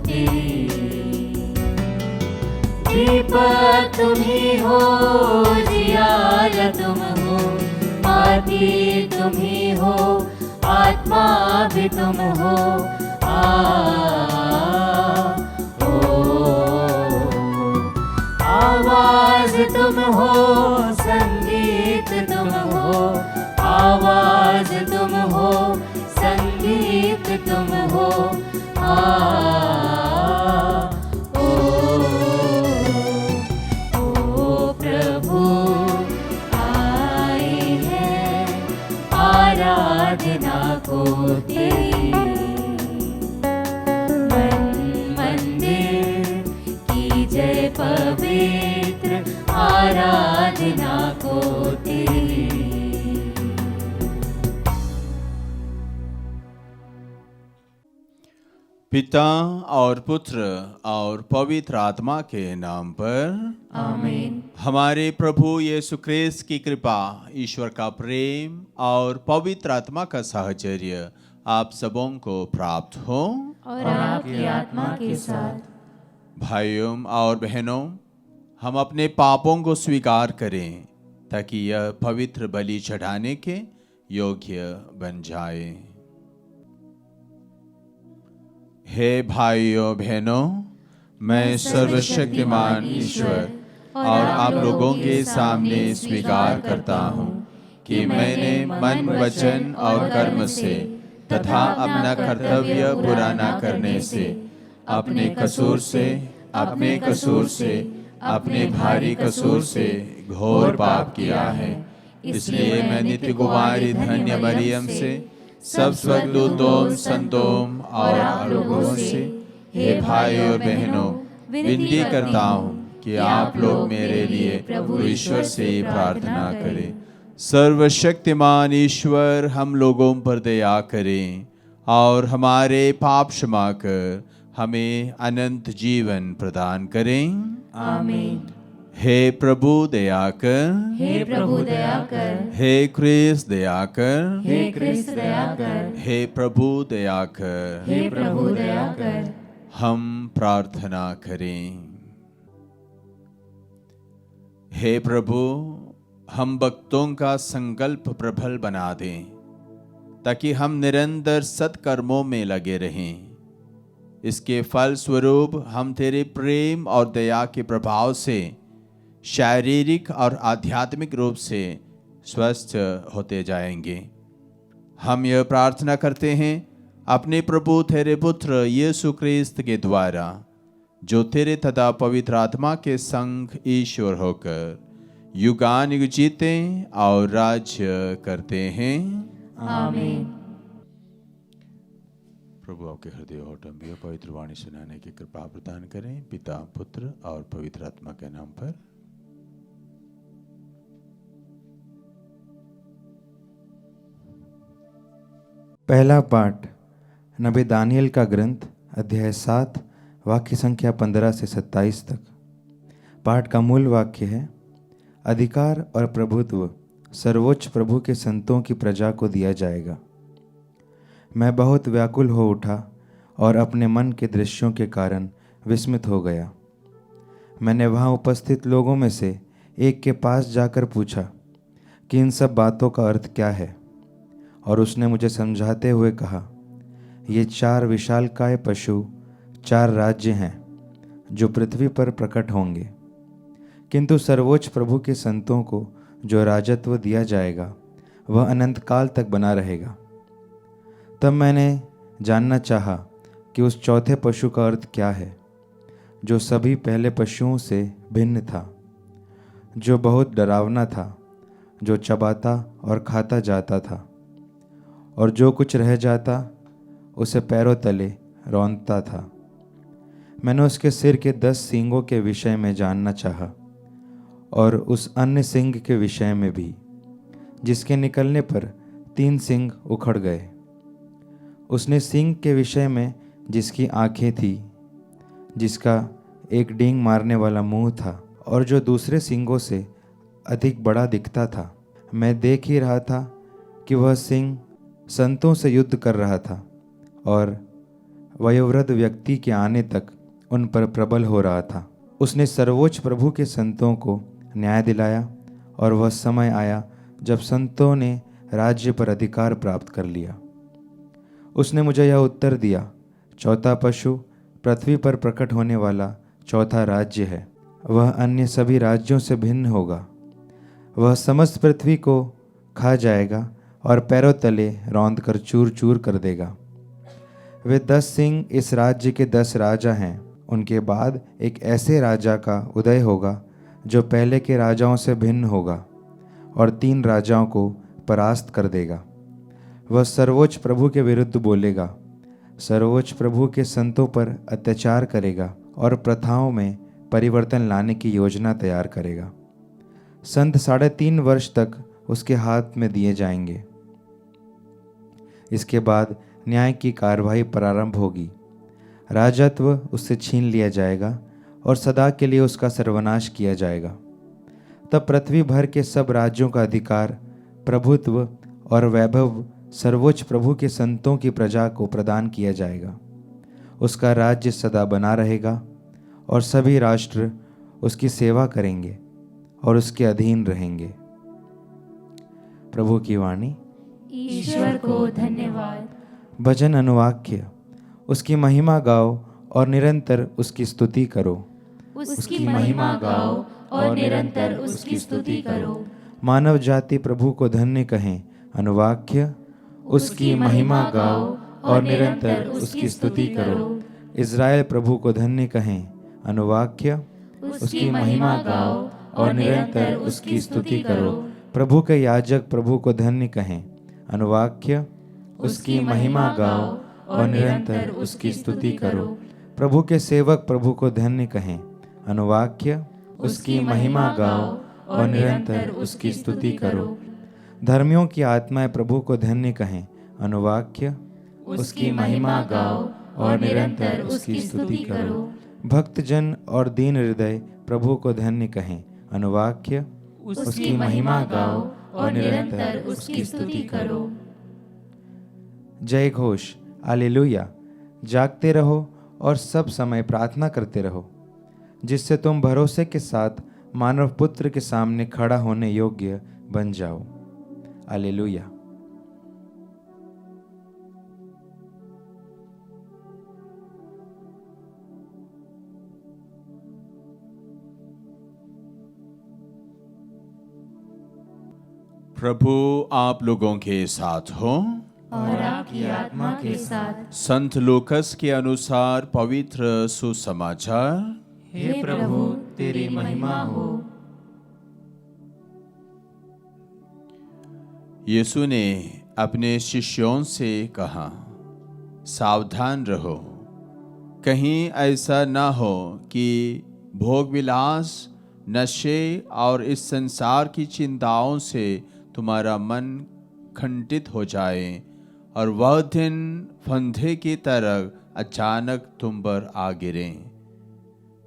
तेरी। दीपक तुम ही हो, जियारा तुम हो, आदि तुम ही हो, आत्मा भी तुम हो। आवाज तुम हो, संगीत तुम हो, आवाज तुम हो, संगीत तुम हो। ओ प्रभु आए हैं आराधना को तेरी। मंदिर की जय पवित्र आराधना को तेरी। पिता और पुत्र और पवित्र आत्मा के नाम पर आमीन। हमारे प्रभु यीशु ख्रीस्त की कृपा, ईश्वर का प्रेम और पवित्र आत्मा का साहचर्य आप सबों को प्राप्त हो और आपकी आत्मा के साथ। भाइयों और बहनों, हम अपने पापों को स्वीकार करें ताकि यह पवित्र बलि चढ़ाने के योग्य बन जाए। हे भाइयों बहनों, मैं सर्वशक्तिमान ईश्वर और आप लोगों के सामने स्वीकार करता हूँ कि मैंने मन, वचन और कर्म से तथा अपना कर्तव्य पूरा न करने से, अपने कसूर से, अपने भारी कसूर से घोर पाप किया है। इसलिए मैं नित्य कुमारी धन्य मरियम से, सब स्वर्गदूतों, संतों और लोगों से, हे भाई और बहनों, विनती करता हूँ कि आप लोग मेरे लिए प्रभु ईश्वर से प्रार्थना करें। सर्वशक्तिमान ईश्वर हम लोगों पर दया करें और हमारे पाप क्षमा कर हमें अनंत जीवन प्रदान करें। आमीन। हे प्रभु दया कर, हे प्रभु दया कर, हे क्रिस्त दया कर, हे क्रिस्त दया कर, हे प्रभु दया कर। हे प्रभु दया कर। हम प्रार्थना करें। हे प्रभु, हम भक्तों का संकल्प प्रबल बना दें ताकि हम निरंतर सत्कर्मों में लगे रहें। इसके फल स्वरूप हम तेरे प्रेम और दया के प्रभाव से शारीरिक और आध्यात्मिक रूप से स्वस्थ होते जाएंगे। हम यह प्रार्थना करते हैं अपने प्रभु तेरे पुत्र यीशु ख्रीस्त के द्वारा, जो तेरे तथा पवित्र आत्मा के संग ईश्वर होकर युगानुयुग जीते और राज्य करते हैं। आमीन। प्रभु आपके हृदय और डंबियों पवित्र वाणी सुनाने की कृपा प्रदान करें, पिता, पुत्र और पवित्र आत्मा के नाम पर। पहला पाठ नबी दानियल का ग्रंथ, अध्याय 7, वाक्य संख्या 15 से 27 तक। पाठ का मूल वाक्य है, अधिकार और प्रभुत्व सर्वोच्च प्रभु के संतों की प्रजा को दिया जाएगा। मैं बहुत व्याकुल हो उठा और अपने मन के दृश्यों के कारण विस्मित हो गया। मैंने वहाँ उपस्थित लोगों में से एक के पास जाकर पूछा कि इन सब बातों का अर्थ क्या है, और उसने मुझे समझाते हुए कहा, ये 4 विशालकाय पशु 4 राज्य हैं जो पृथ्वी पर प्रकट होंगे, किंतु सर्वोच्च प्रभु के संतों को जो राजत्व दिया जाएगा वह अनंत काल तक बना रहेगा। तब मैंने जानना चाहा कि उस चौथे पशु का अर्थ क्या है, जो सभी पहले पशुओं से भिन्न था, जो बहुत डरावना था, जो चबाता और खाता जाता था, और जो कुछ रह जाता उसे पैरों तले रौंदता था। मैंने उसके सिर के 10 सींगों के विषय में जानना चाहा, और उस अन्य सींग के विषय में भी, जिसके निकलने पर 3 सींग उखड़ गए। उसने सींग के विषय में जिसकी आंखें थी, जिसका एक डींग मारने वाला मुंह था, और जो दूसरे सींगों से अधिक बड़ा दिखता था। मैं देख ही रहा था कि वह सिंह संतों से युद्ध कर रहा था, और वयोवृद्ध व्यक्ति के आने तक उन पर प्रबल हो रहा था। उसने सर्वोच्च प्रभु के संतों को न्याय दिलाया और वह समय आया जब संतों ने राज्य पर अधिकार प्राप्त कर लिया। उसने मुझे यह उत्तर दिया, चौथा पशु पृथ्वी पर प्रकट होने वाला चौथा राज्य है। वह अन्य सभी राज्यों से भिन्न होगा। वह समस्त पृथ्वी को खा जाएगा और पैरों तले रौंद कर चूर चूर कर देगा। वे 10 सिंह इस राज्य के 10 राजा हैं। उनके बाद एक ऐसे राजा का उदय होगा जो पहले के राजाओं से भिन्न होगा और 3 राजाओं को परास्त कर देगा। वह सर्वोच्च प्रभु के विरुद्ध बोलेगा, सर्वोच्च प्रभु के संतों पर अत्याचार करेगा और प्रथाओं में परिवर्तन लाने की योजना तैयार करेगा। संत 3.5 वर्ष तक उसके हाथ में दिए जाएंगे। इसके बाद न्याय की कार्रवाई प्रारंभ होगी। राजत्व उससे छीन लिया जाएगा और सदा के लिए उसका सर्वनाश किया जाएगा। तब पृथ्वी भर के सब राज्यों का अधिकार, प्रभुत्व और वैभव सर्वोच्च प्रभु के संतों की प्रजा को प्रदान किया जाएगा। उसका राज्य सदा बना रहेगा और सभी राष्ट्र उसकी सेवा करेंगे और उसके अधीन रहेंगे। प्रभु की वाणी। ईश्वर को धन्यवाद। भजन अनुवाक्य। उसकी महिमा गाओ और निरंतर उसकी स्तुति करो। उसकी महिमा गाओ और निरंतर उसकी स्तुति करो। मानव जाति प्रभु को धन्य कहें। अनुवाक्य। उसकी महिमा गाओ और निरंतर उसकी स्तुति करो। इज़राइल प्रभु को धन्य कहें। अनुवाक्य। उसकी महिमा गाओ और निरंतर उसकी स्तुति करो। प्रभु के याजक प्रभु को धन्य कहें। अनुवाक्य। उसकी महिमा गाओ और निरंतर उसकी स्तुति करो। प्रभु के सेवक प्रभु को धन्य कहें। अनुवाक्य। उसकी महिमा गाओ और निरंतर उसकी स्तुति करो। धर्मियों की आत्माएं प्रभु को धन्य कहें। अनुवाक्य। उसकी महिमा गाओ और निरंतर उसकी स्तुति करो। भक्तजन और दीन हृदय प्रभु को धन्य कहें। अनुवाक्य। उसकी महिमा गाओ और निरंतर उसकी स्तुति करो। जय घोष। हालेलुया। जागते रहो और सब समय प्रार्थना करते रहो, जिससे तुम भरोसे के साथ मानव पुत्र के सामने खड़ा होने योग्य बन जाओ। हालेलुया। प्रभु आप लोगों के साथ हो और आपकी आत्मा के साथ। संत लूकस के अनुसार पवित्र सुसमाचार। हे प्रभु तेरी महिमा हो। यीशु ने अपने शिष्यों से कहा, सावधान रहो, कहीं ऐसा ना हो कि भोग विलास, नशे और इस संसार की चिंताओं से तुम्हारा मन खंडित हो जाए और वह दिन फंदे की तरह अचानक तुम पर आ गिरे,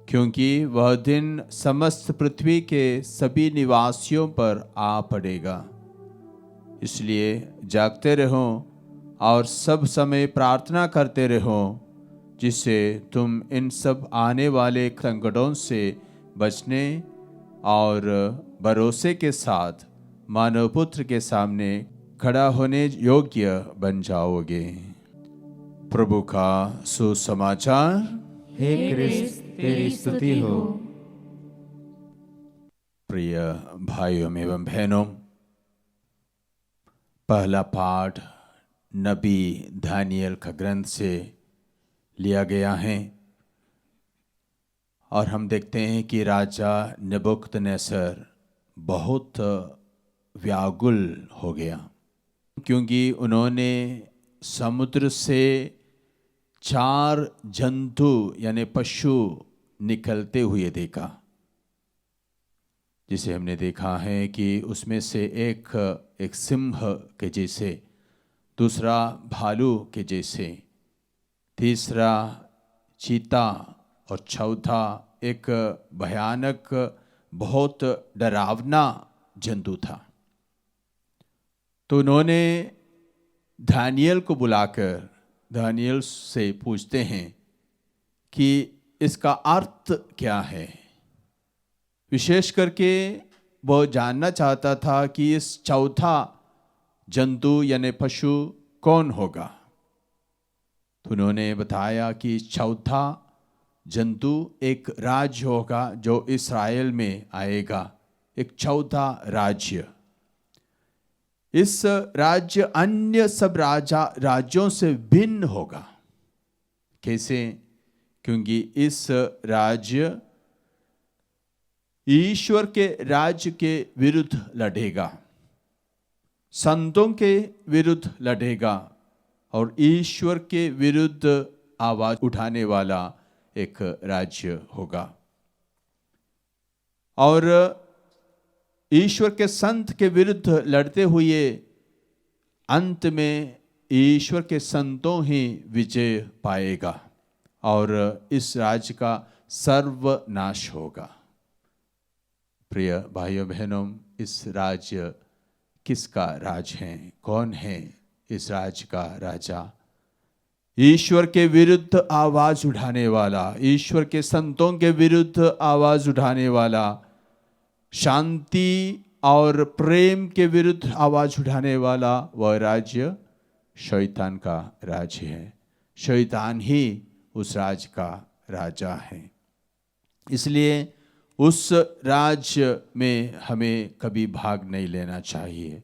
क्योंकि वह दिन समस्त पृथ्वी के सभी निवासियों पर आ पड़ेगा। इसलिए जागते रहो और सब समय प्रार्थना करते रहो, जिससे तुम इन सब आने वाले संकटों से बचने और भरोसे के साथ मानव पुत्र के सामने खड़ा होने योग्य बन जाओगे। प्रभु का सुसमाचार। हे क्रिस्त तेरी स्तुति हो। प्रिय भाइयों एवं बहनों, पहला पाठ नबी दानियल का ग्रंथ से लिया गया है और हम देखते हैं कि राजा नबूकदनेस्सर बहुत व्याकुल हो गया, क्योंकि उन्होंने समुद्र से 4 जंतु यानी पशु निकलते हुए देखा, जिसे हमने देखा है कि उसमें से एक सिंह के जैसे, दूसरा भालू के जैसे, तीसरा चीता और चौथा एक भयानक बहुत डरावना जंतु था। तो उन्होंने दानियल को बुलाकर दानियल से पूछते हैं कि इसका अर्थ क्या है। विशेष करके वो जानना चाहता था कि इस चौथा जंतु यानी पशु कौन होगा। तो उन्होंने बताया कि चौथा जंतु एक राज्य होगा जो इस्राएल में आएगा, एक चौथा राज्य। इस राज्य अन्य सब राज्यों से भिन्न होगा। कैसे? क्योंकि इस राज्य ईश्वर के राज्य के विरुद्ध लड़ेगा, संतों के विरुद्ध लड़ेगा और ईश्वर के विरुद्ध आवाज उठाने वाला एक राज्य होगा। और ईश्वर के संत के विरुद्ध लड़ते हुए अंत में ईश्वर के संतों ही विजय पाएगा और इस राज्य का सर्वनाश होगा। प्रिय भाइयों बहनों, इस राज्य किसका राज है? कौन है इस राज्य का राजा? ईश्वर के विरुद्ध आवाज उठाने वाला, ईश्वर के संतों के विरुद्ध आवाज उठाने वाला, शांति और प्रेम के विरुद्ध आवाज उठाने वाला वह राज्य शैतान का राज्य है। शैतान ही उस राज्य का राजा है। इसलिए उस राज्य में हमें कभी भाग नहीं लेना चाहिए।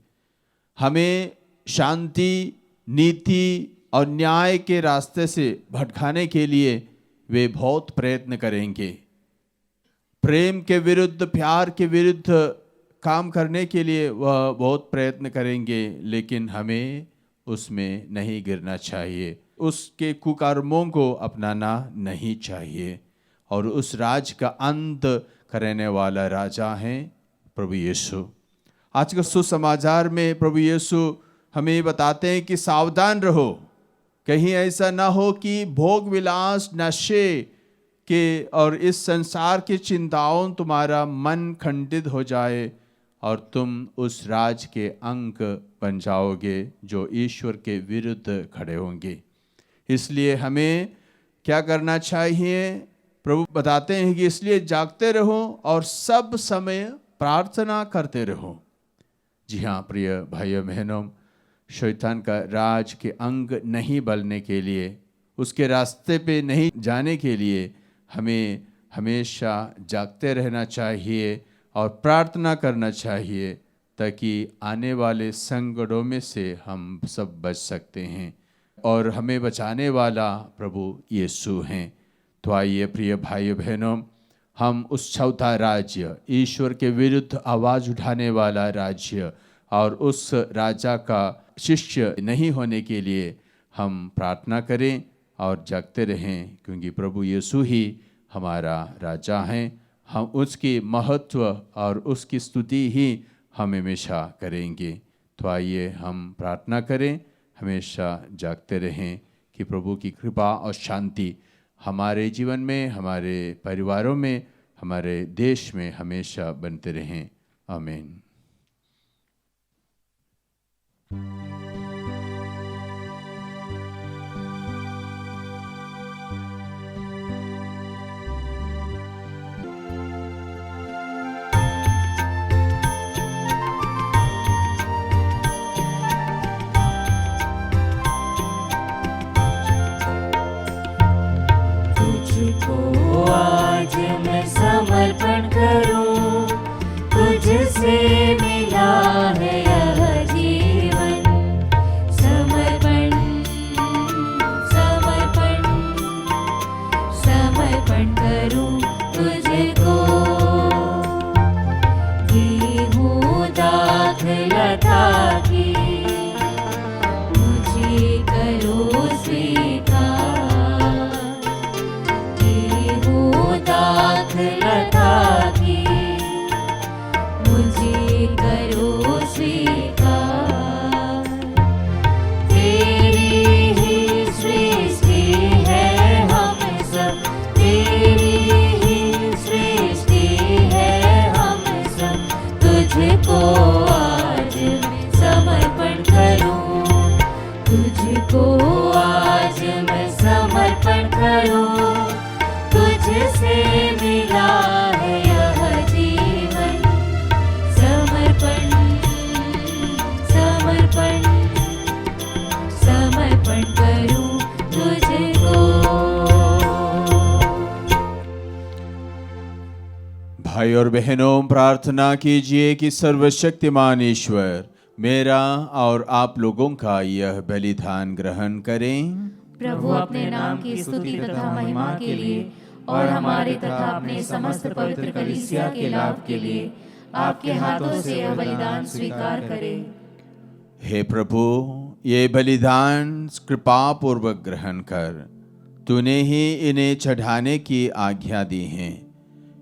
हमें शांति, नीति और न्याय के रास्ते से भटकाने के लिए वे बहुत प्रयत्न करेंगे। प्रेम के विरुद्ध, प्यार के विरुद्ध काम करने के लिए वह बहुत प्रयत्न करेंगे, लेकिन हमें उसमें नहीं गिरना चाहिए, उसके कुकर्मों को अपनाना नहीं चाहिए। और उस राज का अंत करने वाला राजा है प्रभु यीशु। आज के सुसमाचार में प्रभु यीशु हमें बताते हैं कि सावधान रहो, कहीं ऐसा ना हो कि भोग विलास, नशे के और इस संसार की चिंताओं तुम्हारा मन खंडित हो जाए और तुम उस राज के अंग बन जाओगे जो ईश्वर के विरुद्ध खड़े होंगे। इसलिए हमें क्या करना चाहिए? प्रभु बताते हैं कि इसलिए जागते रहो और सब समय प्रार्थना करते रहो। जी हाँ प्रिय भाइयों बहनों, शैतान का राज के अंग नहीं बनने के लिए, उसके रास्ते पे नहीं जाने के लिए हमें हमेशा जागते रहना चाहिए और प्रार्थना करना चाहिए, ताकि आने वाले संकटों में से हम सब बच सकते हैं। और हमें बचाने वाला प्रभु यीशु हैं। तो आइए प्रिय भाइयों बहनों, हम उस चौथा राज्य, ईश्वर के विरुद्ध आवाज़ उठाने वाला राज्य और उस राजा का शिष्य नहीं होने के लिए हम प्रार्थना करें और जागते रहें, क्योंकि प्रभु यीशु ही हमारा राजा हैं। हम उसकी महत्व और उसकी स्तुति ही हम हमेशा करेंगे। तो आइए हम प्रार्थना करें, हमेशा जागते रहें कि प्रभु की कृपा और शांति हमारे जीवन में, हमारे परिवारों में, हमारे देश में हमेशा बनते रहें। आमीन। तुझको आज मैं समर्पण करूं, तुझसे मिला है यह जीवन। समर्पण समर्पण समर्पण करूं तुझको, ये हूँ दाखलता की, मुझे करो स्वीकार। दाखलता की, मुझे करो स्वीकार। तेरी ही सृष्टि है हम सब, तेरी ही भाई और बहनों, प्रार्थना कीजिए कि सर्वशक्तिमान ईश्वर मेरा और आप लोगों का यह बलिदान ग्रहण करें। प्रभु अपने नाम की स्तुति तथा महिमा के लिए और हमारे तथा अपने समस्त पवित्र कलीसिया के लाभ के लिए आपके हाथों से यह बलिदान स्वीकार करें। हे प्रभु, ये बलिदान कृपा पूर्वक ग्रहण कर तूने ही इन्हें चढ़ाने की आज्ञा दी है।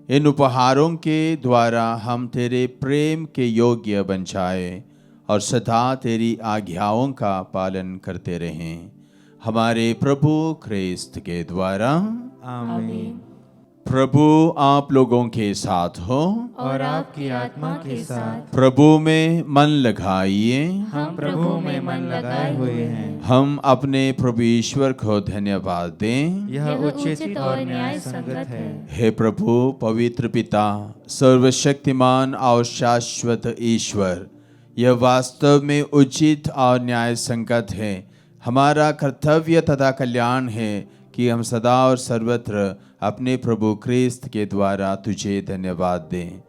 इन उपहारों के द्वारा हम तेरे प्रेम के योग्य बन जाए और सदा तेरी आज्ञाओं का पालन करते रहें। हमारे प्रभु ख्रिस्त के द्वारा। आमीन। प्रभु आप लोगों के साथ हो और आपकी आत्मा के साथ। प्रभु में मन लगाइए। हम प्रभु में मन लगाए हुए हैं। हम अपने प्रभु ईश्वर को धन्यवाद दें। यह उचित और न्याय संगत है। हे प्रभु पवित्र पिता, सर्वशक्तिमान और शाश्वत ईश्वर, यह वास्तव में उचित और न्याय संगत है। हमारा कर्तव्य तथा कल्याण है कि हम सदा और सर्वत्र अपने प्रभु ख्रिस्त के द्वारा तुझे धन्यवाद दें।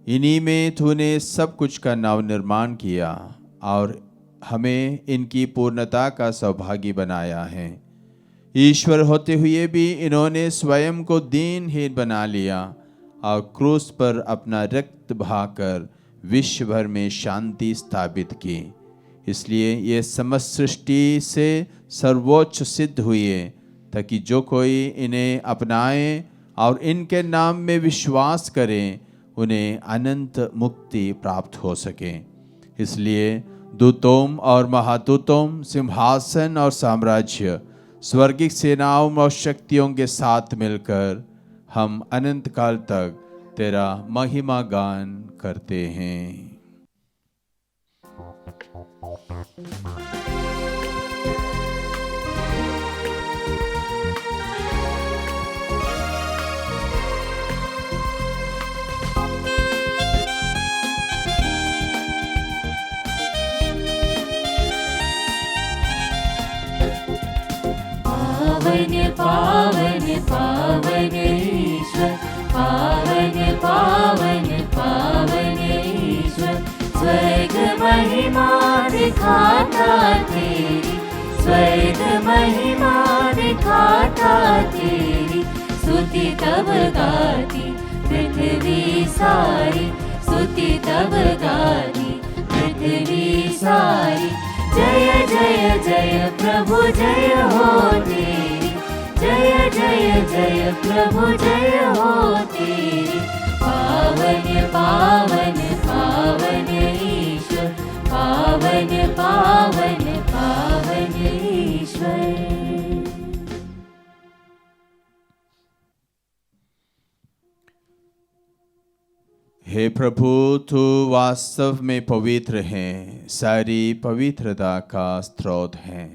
इन्हीं में तूने सब कुछ का नव निर्माण किया और हमें इनकी पूर्णता का सौभागी बनाया है। ईश्वर होते हुए भी इन्होंने स्वयं को दीनहीन बना लिया और क्रूस पर अपना रक्त बहाकर विश्व भर में शांति स्थापित की। इसलिए ये समस्त सृष्टि से सर्वोच्च सिद्ध हुए, ताकि जो कोई इन्हें अपनाए और इनके नाम में विश्वास करें उन्हें अनंत मुक्ति प्राप्त हो सके। इसलिए दूतों और महादूतों, सिंहासन और साम्राज्य, स्वर्गिक सेनाओं और शक्तियों के साथ मिलकर हम अनंत काल तक तेरा महिमा गान करते हैं। पावन पावन पावन ईश्वर, पावन पावन पावन ईश्वर, स्वर्ग महिमा दिखाता तेरी, स्वर्ग महिमा दिखाता तेरी, स्तुति तब गाती पृथ्वी सारी, स्तुति तब गाती पृथ्वी सारी। जय जय जय प्रभु जय हो तेरी, जय जय जय प्रभु जय हो तेरी। पावन पावन पावन ईश्वर, पावन पावन पावन ईश्वर। हे प्रभु, तू वास्तव में पवित्र है, सारी पवित्रता का स्रोत है।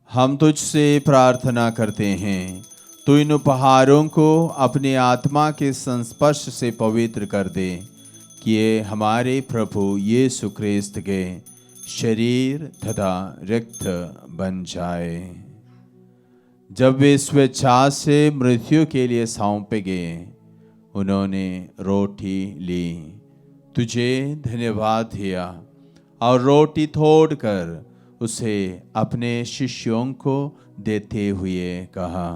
हम तुझसे प्रार्थना करते हैं, तू इन उपहारों को अपनी आत्मा के संस्पर्श से पवित्र कर दे, कि ये हमारे प्रभु यीशु ख्रिस्त के शरीर तथा रक्त बन जाए। जब वे स्वेच्छा से मृत्यु के लिए सौंपे गए, उन्होंने रोटी ली, तुझे धन्यवाद दिया और रोटी तोड़कर उसे अपने शिष्यों को देते हुए कहा,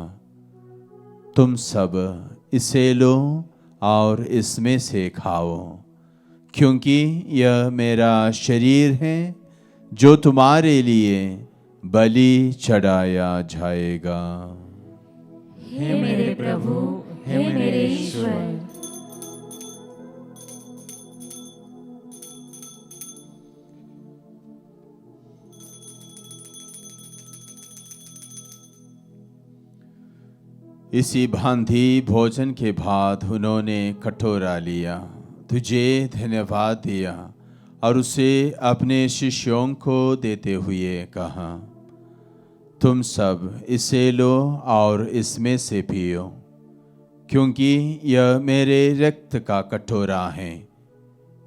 तुम सब इसे लो और इसमें से खाओ, क्योंकि यह मेरा शरीर है जो तुम्हारे लिए बलि चढ़ाया जाएगा। हे मेरे प्रभु, हे मेरे ईश्वर। इसी भांति भोजन के बाद उन्होंने कटोरा लिया, तुझे धन्यवाद दिया और उसे अपने शिष्यों को देते हुए कहा, तुम सब इसे लो और इसमें से पियो, क्योंकि यह मेरे रक्त का कटोरा है,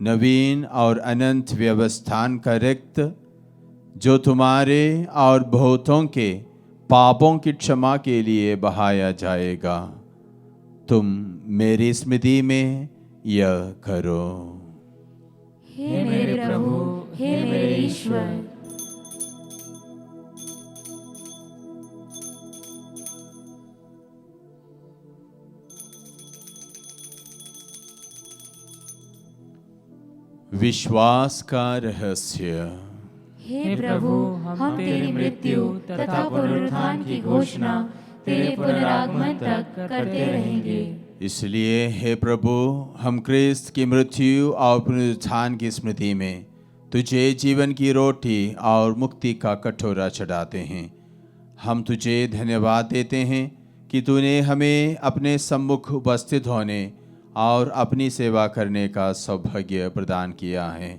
नवीन और अनंत व्यवस्थान का रक्त, जो तुम्हारे और बहुतों के पापों की क्षमा के लिए बहाया जाएगा। तुम मेरी स्मृति में यह करो। हे मेरे प्रभु, हे मेरे ईश्वर। विश्वास का रहस्य। हे प्रभु, हम तेरी मृत्यु तथा पुनरुत्थान की घोषणा तेरे पुनरागमन तक करते रहेंगे। इसलिए हे प्रभु, हम क्रिस्त की मृत्यु और पुनरुत्थान की स्मृति में तुझे जीवन की रोटी और मुक्ति का कटोरा चढ़ाते हैं। हम तुझे धन्यवाद देते हैं कि तूने हमें अपने सम्मुख उपस्थित होने और अपनी सेवा करने का सौभाग्य प्रदान किया है।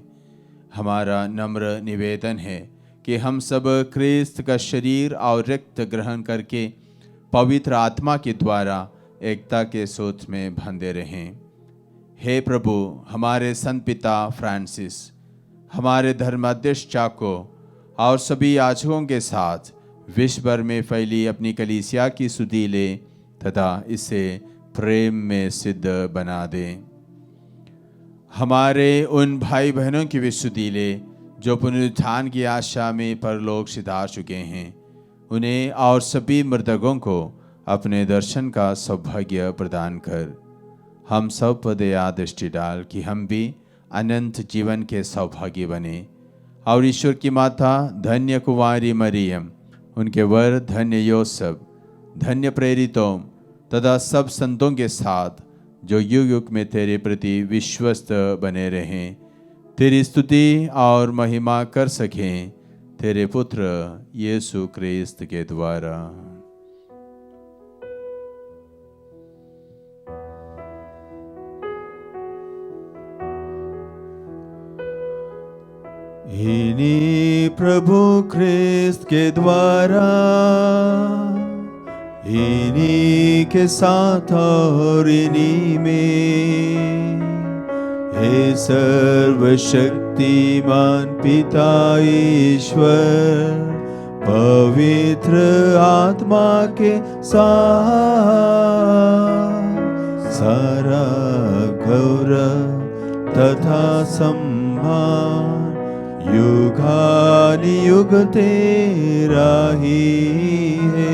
हमारा नम्र निवेदन है कि हम सब क्रिस्त का शरीर और रक्त ग्रहण करके पवित्र आत्मा के द्वारा एकता के सूत्र में बंधे रहें। हे प्रभु, हमारे संत पिता फ्रांसिस, हमारे धर्माध्यक्ष चाको और सभी याजकों के साथ विश्व भर में फैली अपनी कलीसिया की सुधि ले तथा इसे प्रेम में सिद्ध बना दे। हमारे उन भाई बहनों की विशुद्धि ले जो पुनरुत्थान की आशा में परलोक सिधार चुके हैं, उन्हें और सभी मृतकों को अपने दर्शन का सौभाग्य प्रदान कर। हम सब पर दया दृष्टि डाल कि हम भी अनंत जीवन के सौभाग्य बने। और ईश्वर की माता धन्य कुंवारी मरियम, उनके वर धन्य योसेफ, धन्य प्रेरितों तथा सब संतों के साथ जो युग युग में तेरे प्रति विश्वस्त बने रहें, तेरी स्तुति और महिमा कर सकें तेरे पुत्र यीशु क्रिस्त के द्वारा। इन्हीं प्रभु क्रिस्त के द्वारा, इन्हीं के साथ और इन्हीं में, हे सर्वशक्तिमान पिता ईश्वर, पवित्र आत्मा के साथ सारा गौरव तथा सम्मान युगानुयुग तेरा ही है।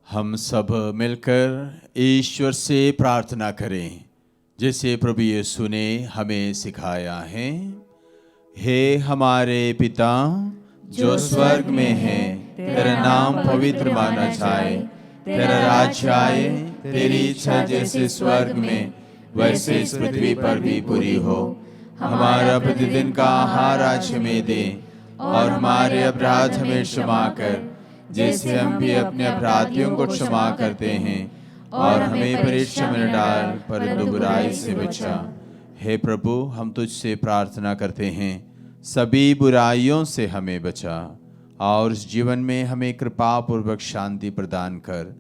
हम सब मिलकर ईश्वर से प्रार्थना करें जैसे प्रभु यीशु ने हमें सिखाया है। हे हमारे पिता जो स्वर्ग में है, तेरा नाम पवित्र माना जाए, तेरा राज्य आए, तेरी इच्छा जैसे स्वर्ग में वैसे इस पृथ्वी पर भी पूरी हो। हमारा प्रतिदिन का आहार आज हमें दे और हमारे अपराध हमें क्षमा कर जैसे हम भी अपने अपराधियों को क्षमा करते हैं, और हमें परीक्षा में न डाल परंतु बुराई से बचा। हे प्रभु, हम तुझसे प्रार्थना करते हैं, सभी बुराइयों से हमें बचा और इस जीवन में हमें कृपा पूर्वक शांति प्रदान कर।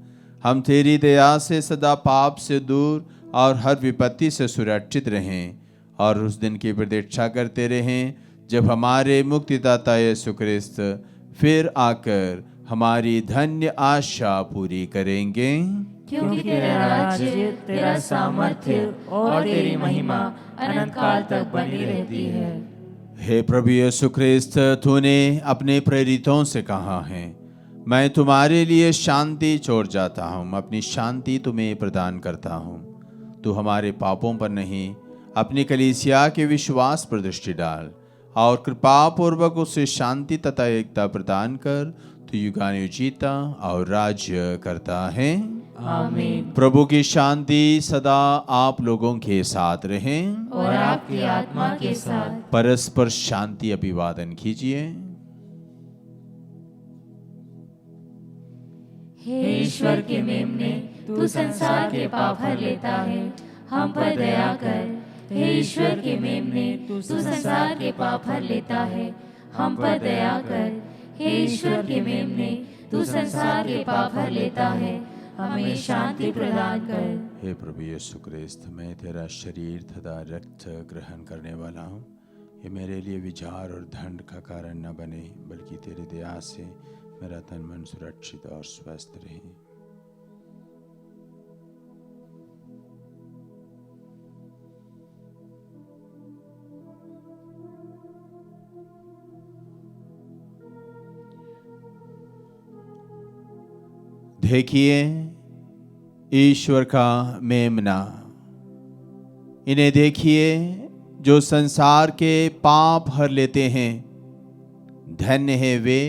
हम तेरी दया से सदा पाप से दूर और हर विपत्ति से सुरक्षित रहें और उस दिन की प्रतीक्षा करते रहें जब हमारे मुक्तिदाता यीशु क्रिस्त फिर आकर हमारी धन्य आशा पूरी करेंगे। क्योंकि तेरा राज्य, तेरा सामर्थ्य और तेरी महिमा अनंत काल तक बनी रहती है। हे प्रभु यीशु क्रिस्त, तूने अपने प्रेरितों से कहा है, मैं तुम्हारे लिए शांति छोड़ जाता हूँ, अपनी शांति तुम्हें प्रदान करता हूँ। तू हमारे पापों पर नहीं, अपनी कलीसिया के विश्वास पर दृष्टि डाल और कृपा पूर्वक उसे शांति तथा एकता प्रदान कर। तू युगानुयुग जीता और राज्य करता है। आमीन। प्रभु की शांति सदा आप लोगों के साथ रहे और आपकी आत्मा के साथ। परस्पर शांति अभिवादन कीजिए। हे ईश्वर के मेमने, तू संसार के पाप हर लेता है, हम पर दया कर। हे ईश्वर के मेमने, तू संसार के पाप हर लेता है, हम पर दया कर। हे ईश्वर के मेमने, तू संसार के पाप हर लेता है, हमें शांति प्रदान कर। हे प्रभु यीशु क्रिस्त, मैं तेरा शरीर तथा रक्त ग्रहण करने वाला हूँ। ये मेरे लिए विचार और दंड का कारण न बने, बल्कि तेरी दया से मेरा तन मन सुरक्षित और स्वस्थ रहे। देखिए ईश्वर का मेमना, इन्हें देखिए जो संसार के पाप हर लेते हैं। धन्य है वे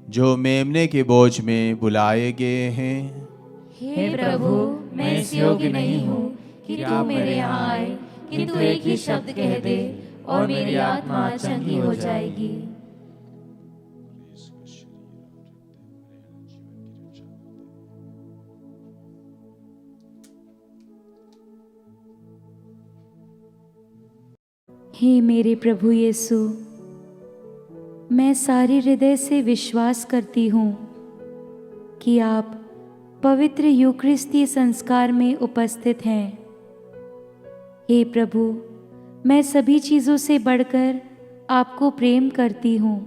जो मेमने के बोझ में बुलाए गए हैं। हे प्रभु, मैं इस योग्य नहीं हूँ कि तू मेरे यहाँ आए, किंतु एक ही शब्द कह दे और मेरी आत्मा चंगी हो जाएगी। हे मेरे प्रभु यीशु, मैं सारे हृदय से विश्वास करती हूँ कि आप पवित्र यूकरिस्ती संस्कार में उपस्थित हैं। हे प्रभु, मैं सभी चीज़ों से बढ़कर आपको प्रेम करती हूँ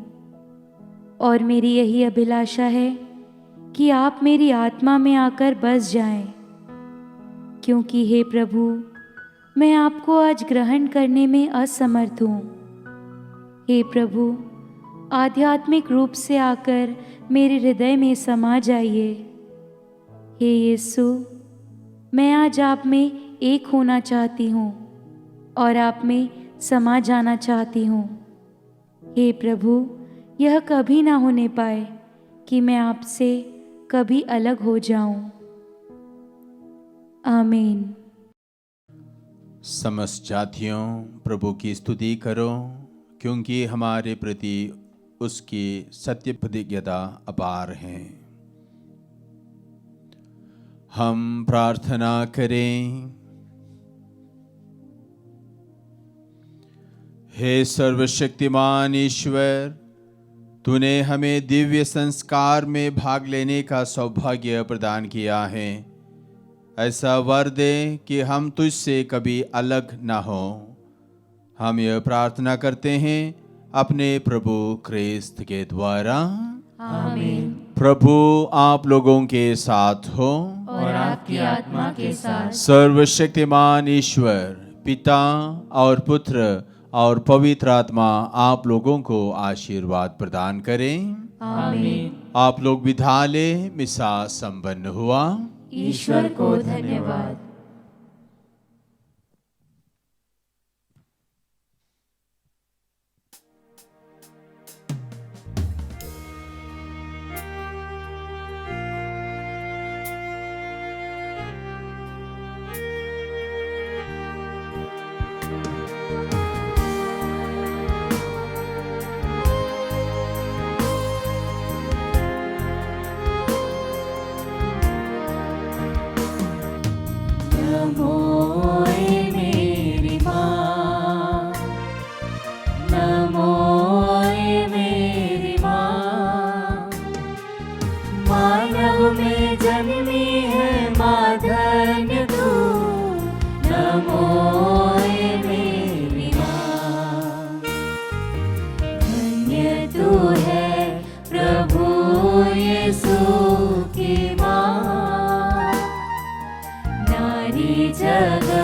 और मेरी यही अभिलाषा है कि आप मेरी आत्मा में आकर बस जाएं, क्योंकि हे प्रभु, मैं आपको आज ग्रहण करने में असमर्थ हूँ। हे प्रभु, आध्यात्मिक रूप से आकर मेरे हृदय में समा जाइए। हे यीशु, मैं आज आप में एक होना चाहती हूँ और आप में समा जाना चाहती हूँ। हे प्रभु, यह कभी ना होने पाए कि मैं आपसे कभी अलग हो जाऊं। आमीन। समस्त जातियों, प्रभु की स्तुति करो, क्योंकि हमारे प्रति उसकी सत्य प्रतिज्ञता अपार है। हम प्रार्थना करें। हे सर्वशक्तिमान ईश्वर, तूने हमें दिव्य संस्कार में भाग लेने का सौभाग्य प्रदान किया है। ऐसा वर दे कि हम तुझसे कभी अलग ना हो। हम यह प्रार्थना करते हैं अपने प्रभु क्रिस्त के द्वारा। आमीन। प्रभु आप लोगों के साथ हो और आपकी आत्मा के साथ। सर्वशक्तिमान ईश्वर पिता और पुत्र और पवित्र आत्मा आप लोगों को आशीर्वाद प्रदान करें। आमीन। आप लोग विधा ले, मिसा संपन्न हुआ। ईश्वर को धन्यवाद। जगत